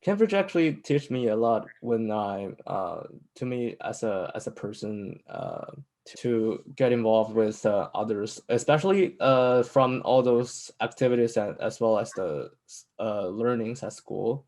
Cambridge actually teach me a lot when to me as a person to get involved with others, especially from all those activities and as well as the learnings at school.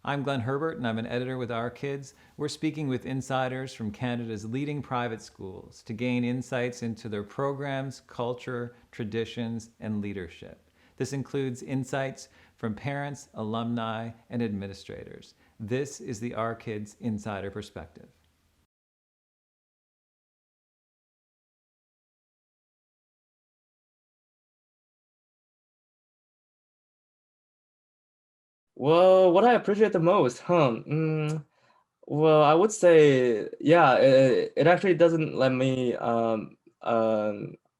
I'm Glenn Herbert, and I'm an editor with Our Kids. We're speaking with insiders from Canada's leading private schools to gain insights into their programs, culture, traditions, and leadership. This includes insights from parents, alumni, and administrators. This is the Our Kids Insider Perspective. Well, what I appreciate the most, huh? Well, I would say, yeah, it actually doesn't let me I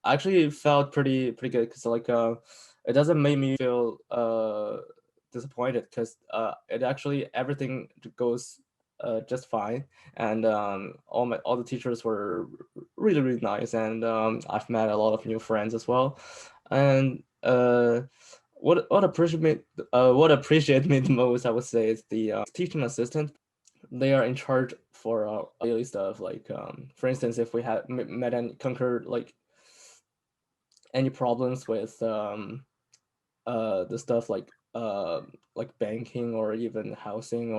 actually felt pretty good because it doesn't make me feel disappointed because it actually everything goes just fine, and all the teachers were really nice, and I've met a lot of new friends as well, and what appreciate me the most, I would say, is the teaching assistant. They are in charge for daily stuff. Like for instance, if we had met and conquered any problems with the stuff like banking or even housing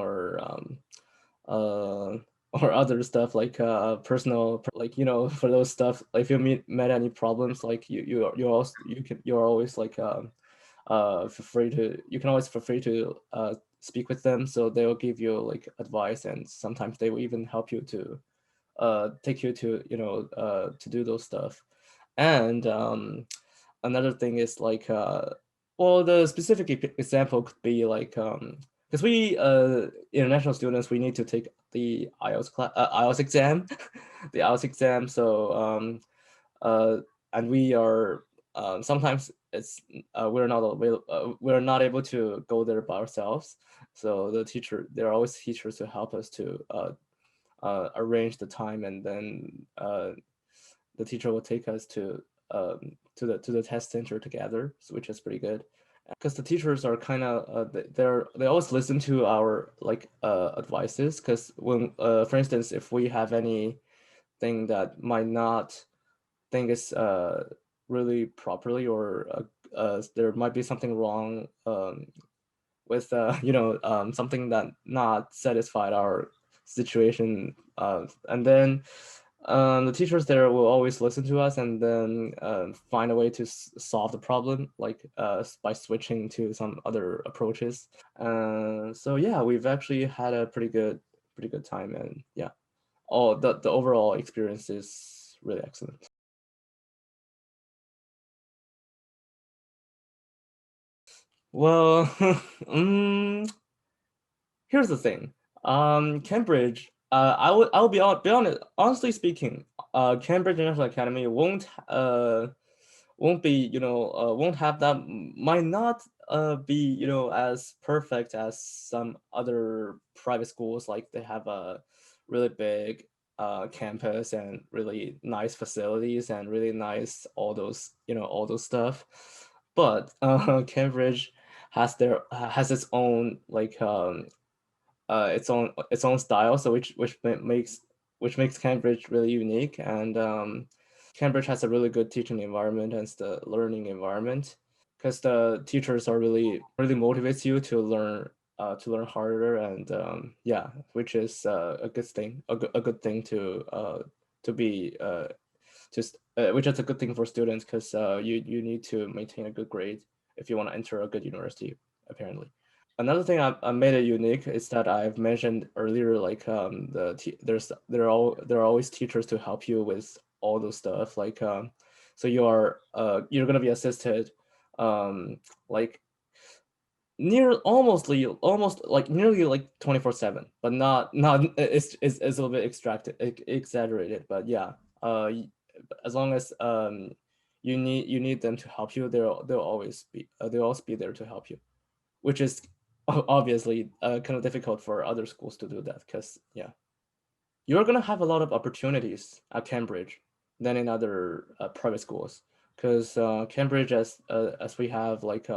uh or other stuff like personal, like for those stuff, like if you met any problems, like you're always like feel free to you can always feel free to speak with them, so they'll give you like advice, and sometimes they will even help you to take you to to do those stuff. And another thing is like well, the specific example could be like because we international students, we need to take the IELTS exam the IELTS exam. So uh and we are sometimes it's we're not able to go there by ourselves. So there are always teachers to help us to arrange the time, and then the teacher will take us to the test center together, which is pretty good. Because the teachers are kind of they always listen to our like advices. Because when for instance, if we have anything that might not think is really properly, or there might be something wrong with something that not satisfied our situation, and then the teachers there will always listen to us, and then find a way to solve the problem, like by switching to some other approaches. So yeah, we've actually had a pretty good time, and yeah, all the overall experience is really excellent. Well, mm, here's the thing. Cambridge. I will be honest. Honestly speaking, Cambridge International Academy won't be won't have that, might not be as perfect as some other private schools. Like they have a really big campus and really nice facilities and really nice all those stuff. But Cambridge has its own like its own style, so which makes Cambridge really unique. And Cambridge has a really good teaching environment and the learning environment, because the teachers are really motivates you to learn harder, and yeah, which is a good thing, a good thing to be just which is a good thing for students, because you need to maintain a good grade if you want to enter a good university, apparently. Another thing I made it unique is that I've mentioned earlier, like there are always teachers to help you with all those stuff. Like so you're gonna be assisted, like almost like nearly like 24/7, but not it's a little bit exaggerated, but yeah, as long as you need them to help you, they'll always be there to help you, which is obviously kind of difficult for other schools to do that, because yeah, you're gonna have a lot of opportunities at Cambridge than in other private schools, because Cambridge, as we have like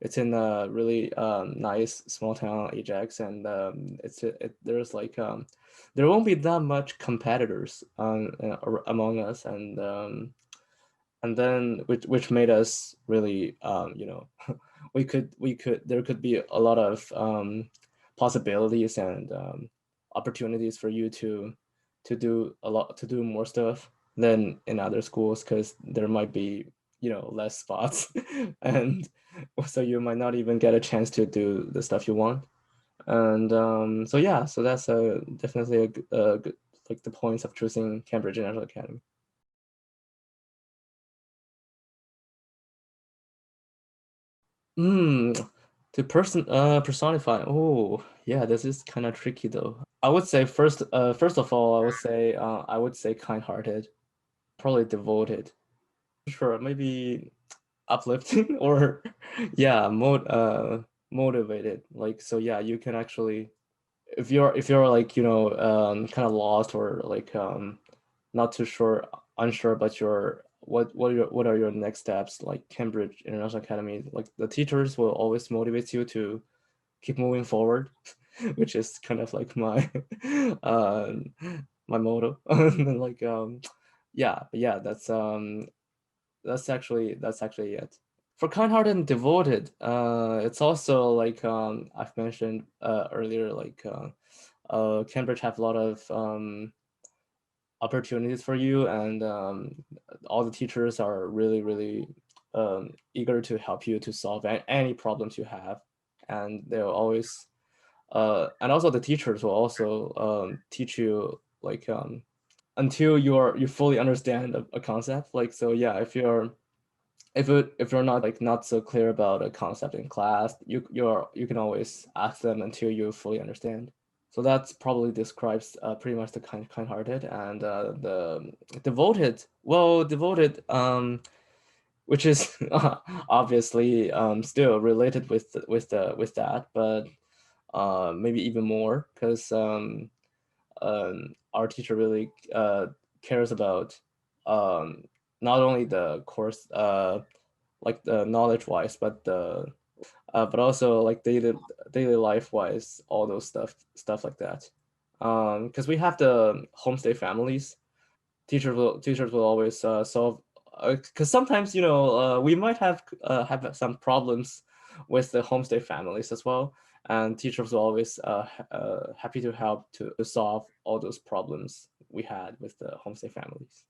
it's in a really nice small town Ajax, and there's like there won't be that much competitors among us, and then which made us really we could there could be a lot of possibilities and opportunities for you to do more stuff than in other schools, because there might be less spots and so you might not even get a chance to do the stuff you want. And so yeah, so that's definitely a good, like the points of choosing Cambridge International Academy. Hmm. To personify. Oh, yeah, this is kind of tricky though. I would say first of all, I would say kind-hearted, probably devoted. Sure, maybe uplifting or yeah, motivated. Like so yeah, you can actually if you're like, kind of lost or like not too sure, unsure about your what are your next steps, like Cambridge International Academy, like the teachers will always motivate you to keep moving forward, which is kind of like my um my motto. And like yeah, but yeah, that's actually it. For kind-hearted and devoted, it's also like I've mentioned earlier, like Cambridge have a lot of opportunities for you, and all the teachers are really, really eager to help you to solve any problems you have, and they'll always and also the teachers will also teach you like until you fully understand a concept. Like so, yeah, if you're not like not so clear about a concept in class, you can always ask them until you fully understand. So that's probably describes pretty much the kind-hearted and the devoted. Well, devoted, which is obviously still related with that, but maybe even more because our teacher really cares about um, not only the course like the knowledge wise, but also like daily life wise, all those stuff like that. Because we have the homestay families, teachers will always solve. Because sometimes we might have some problems with the homestay families as well, and teachers will always happy to help to solve all those problems we had with the homestay families.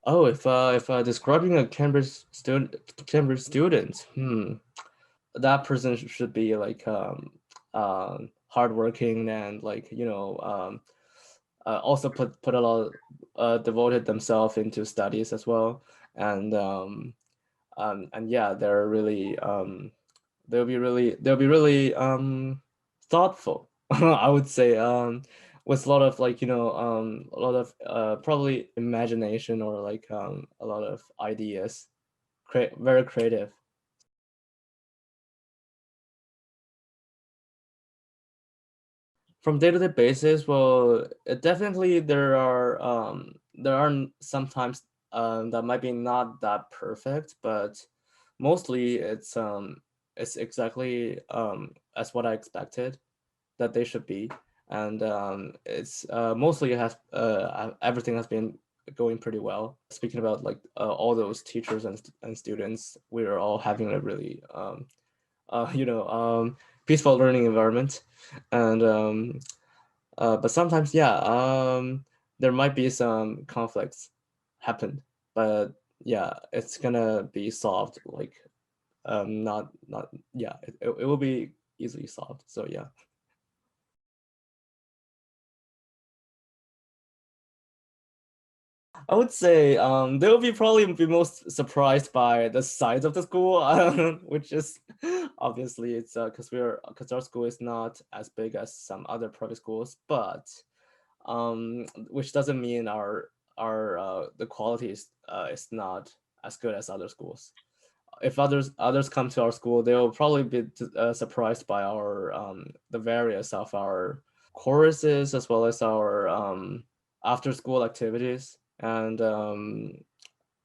Oh, if describing a Cambridge student, that person should be like hardworking and like also put a lot devoted themselves into studies as well, and and yeah, they'll be really thoughtful. I would say with a lot of like a lot of probably imagination or like a lot of ideas, very creative. From day-to-day basis, well, definitely there are sometimes that might be not that perfect, but mostly it's exactly as what I expected that they should be, and it's mostly has everything has been going pretty well. Speaking about like all those teachers and students, we're all having a really uh, you know um, peaceful learning environment, and but sometimes yeah, there might be some conflicts happen, but yeah, it's gonna be solved like not yeah, it will be easily solved, so yeah. I would say they'll be probably be most surprised by the size of the school, which is obviously it's because our school is not as big as some other private schools, but which doesn't mean our the quality is not as good as other schools. If others come to our school, they'll probably be surprised by our the various of our courses as well as our after school activities and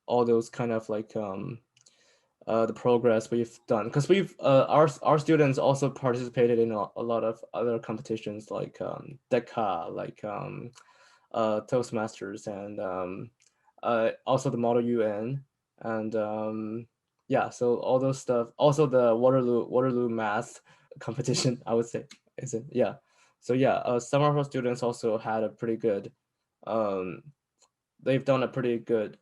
all those kind of like the progress we've done, because we've our students also participated in a lot of other competitions like DECA, like Toastmasters, and also the Model UN, and yeah, so all those stuff. Also the Waterloo math competition, I would say, is it? Yeah. So yeah, some of our students also had a pretty good um, they've done a pretty good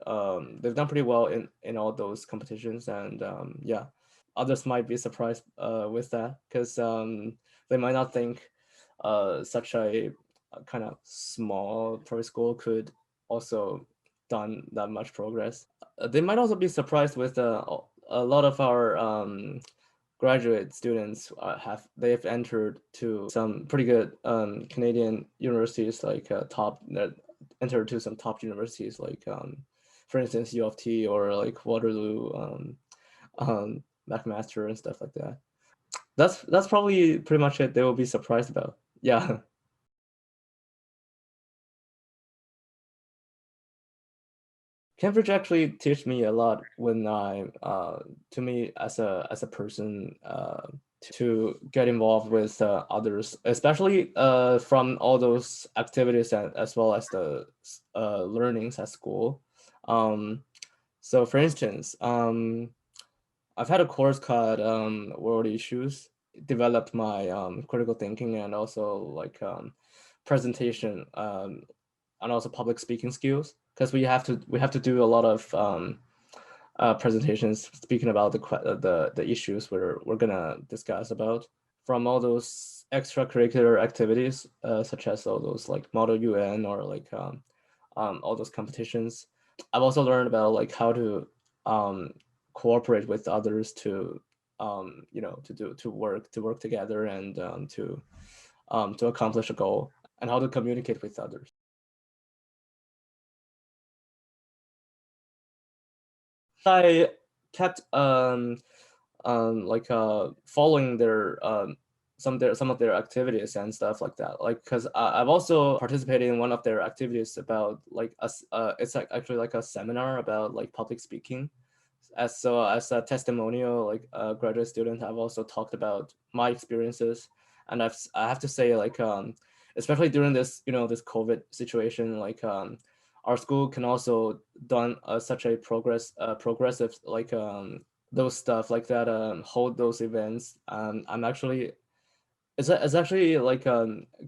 they've done pretty well in all those competitions, and yeah, others might be surprised with that, because they might not think such a kind of small private school could also done that much progress. They might also be surprised with a lot of our graduate students they've entered to some pretty good Canadian universities, like entered to some top universities, like for instance U of T, or like Waterloo, McMaster and stuff like that. That's probably pretty much it. They will be surprised about. Yeah. Cambridge actually teach me a lot when I to me as a person to get involved with others, especially from all those activities, and as well as the learnings at school. So for instance, I've had a course called World Issues. It developed my critical thinking, and also like presentation, and also public speaking skills, because we have to do a lot of presentations speaking about the issues we're gonna discuss about, from all those extracurricular activities, such as all those like Model UN, or like all those competitions. I've also learned about like how to um, cooperate with others to to work together, and to accomplish a goal, and how to communicate with others. I kept like following their some of their activities and stuff like that, like because I've also participated in one of their activities about like it's like actually like a seminar about like public speaking. As a testimonial, like a graduate student, I've also talked about my experiences, and I have to say, like especially during this this COVID situation, like our school can also done such a progressive, like those stuff like that, hold those events. I'm actually it's actually like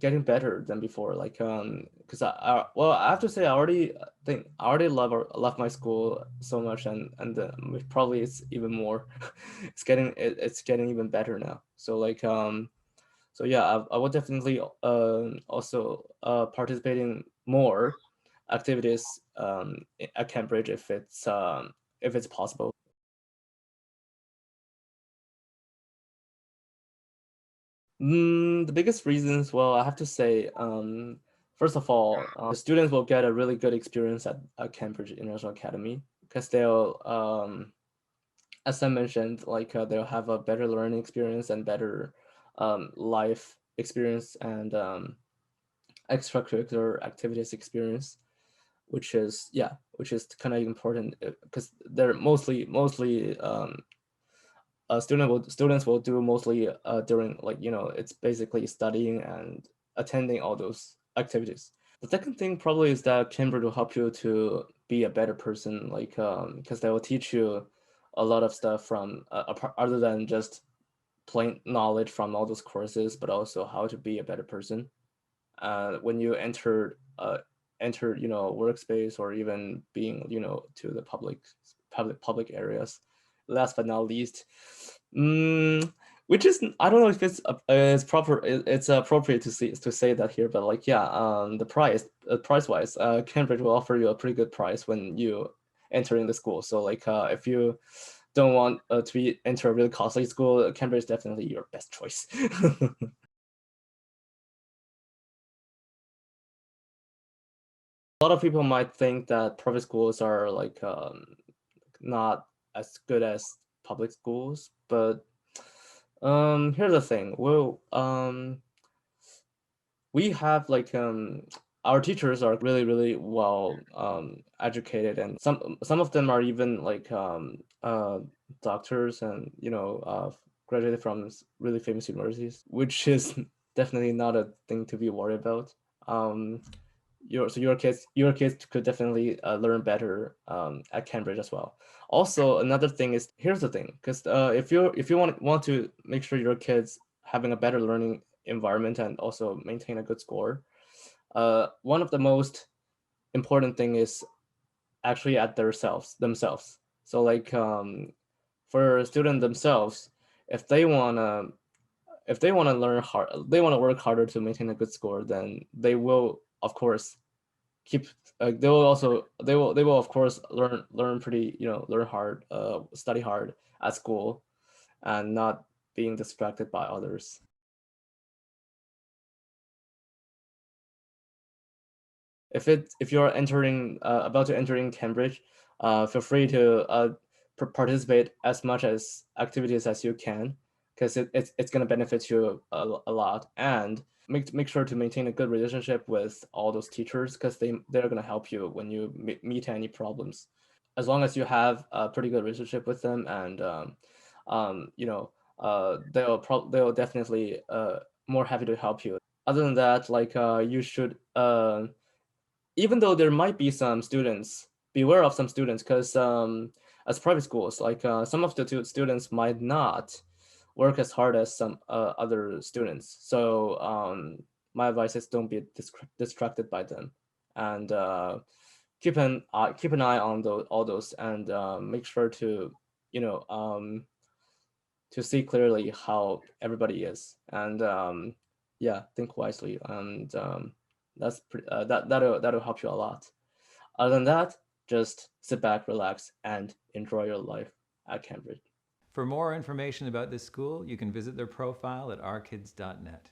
getting better than before, like because well, I have to say, I already love my school so much, and probably it's even more. It's getting even better now, so like so yeah, I would definitely also participate in more activities at Cambridge, if it's possible. The biggest reasons, well, I have to say, first of all, the students will get a really good experience at Cambridge International Academy, because they'll, as I mentioned, like they'll have a better learning experience and better life experience, and extracurricular activities experience, which is kind of important, because they're mostly students will do mostly during, like it's basically studying and attending all those activities. The second thing probably is that Cambridge will help you to be a better person, like because they will teach you a lot of stuff from other than just plain knowledge from all those courses, but also how to be a better person when you enter workspace, or even being to the public areas. Last but not least, mm, which is, I don't know if it's proper, it's appropriate to say that here, but like yeah, the price wise, Cambridge will offer you a pretty good price when you entering the school. So like if you don't want enter a really costly school, Cambridge is definitely your best choice. A lot of people might think that private schools are like not as good as public schools, but here's the thing. we have like our teachers are really well educated, and some of them are even like doctors, and graduated from really famous universities, which is definitely not a thing to be worried about. um your kids could definitely learn better at Cambridge as well. Also, another thing is, here's the thing, because if you want to make sure your kids having a better learning environment and also maintain a good score, one of the most important thing is actually at themselves. So like for students themselves, if they wanna learn hard, they want to work harder to maintain a good score, then they will of course keep they will of course learn hard, study hard at school, and not being distracted by others. If you're entering about to entering Cambridge, feel free to participate as much as activities as you can, because it's going to benefit you a lot. And make sure to maintain a good relationship with all those teachers, because they're going to help you when you meet any problems. As long as you have a pretty good relationship with them, and they'll definitely more happy to help you. Other than that, like you should even though there might be some students, beware of some students, because as private schools, like some of the students might not work as hard as some other students. So my advice is, don't be distracted by them, and keep an eye on all those, and make sure to you know to see clearly how everybody is, and yeah, think wisely, and that'll help you a lot. Other than that, just sit back, relax, and enjoy your life at Cambridge. For more information about this school, you can visit their profile at ourkids.net.